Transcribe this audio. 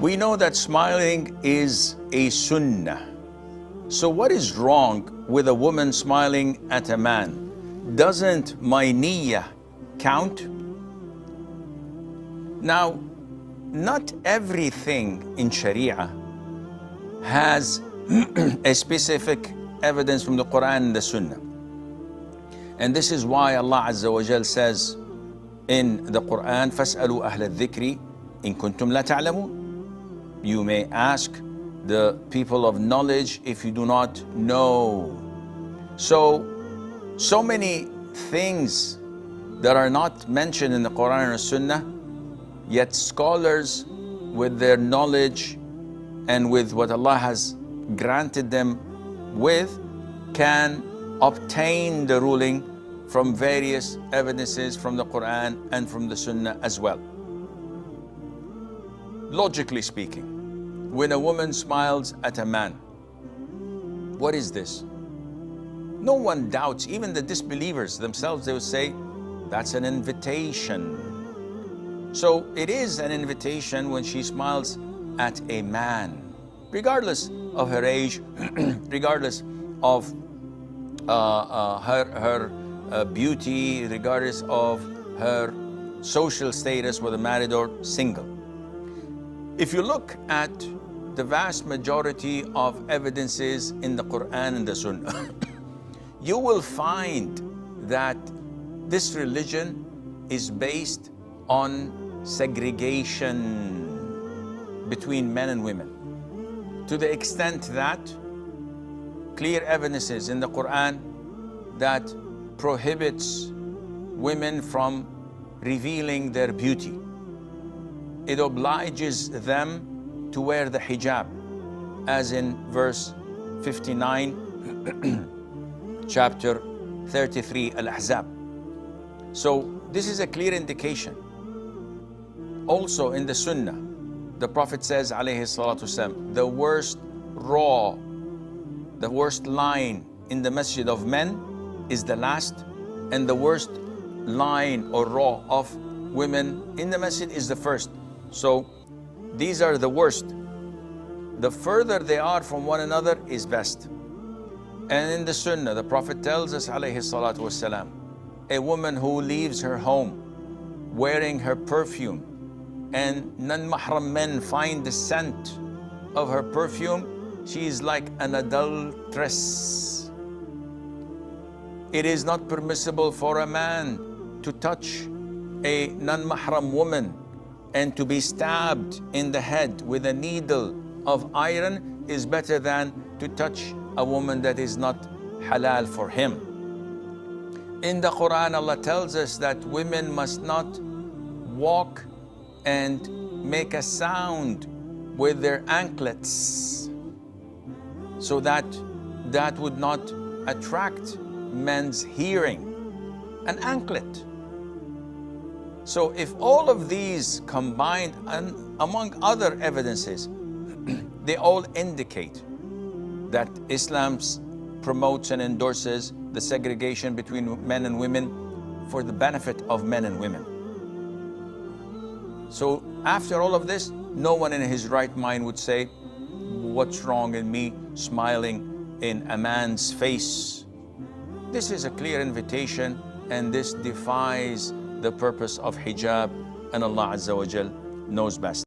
We know that smiling is a sunnah. So what is wrong with a woman smiling at a man? Doesn't my niyyah count? Now, not everything in Sharia has a specific evidence from the Quran and the Sunnah. And this is why Allah Azza wa Jal says in the Quran, فَاسْأَلُوا أَهْلَ الذِّكْرِ إِن كُنْتُمْ لَا تَعْلَمُونَ. You may ask the people of knowledge if you do not know. So many things that are not mentioned in the Quran or Sunnah, yet scholars with their knowledge and with what Allah has granted them with can obtain the ruling from various evidences from the Quran and from the Sunnah as well. Logically speaking, when a woman smiles at a man, what is this? No one doubts, even the disbelievers themselves, they will say, that's an invitation. So it is an invitation when she smiles at a man, regardless of her age, regardless of her beauty, regardless of her social status, whether married or single. If you look at the vast majority of evidences in the Quran and the Sunnah, you will find that this religion is based on segregation between men and women, to the extent that clear evidences in the Quran that prohibits women from revealing their beauty. It obliges them to wear the hijab, as in verse 59, chapter 33, Al-Ahzab. So this is a clear indication. Also in the Sunnah, the Prophet says, alayhi salatu wasalam, the worst line in the masjid of men is the last, and the worst line or row of women in the masjid is the first. So these are the worst. The further they are from one another is best. And in the Sunnah, the Prophet tells us, alayhi salatu wasalam, a woman who leaves her home wearing her perfume and non-mahram men find the scent of her perfume, she is like an adulteress. It is not permissible for a man to touch a non-mahram woman and to be stabbed in the head with a needle of iron is better than to touch a woman that is not halal for him. In the Quran, Allah tells us that women must not walk and make a sound with their anklets, so that would not attract men's hearing. An anklet. So if all of these combined, and among other evidences, they all indicate that Islam promotes and endorses the segregation between men and women for the benefit of men and women. So after all of this, no one in his right mind would say, what's wrong in me smiling in a man's face? This is a clear invitation, and this defies the purpose of hijab, and Allah Azza wa Jal knows best.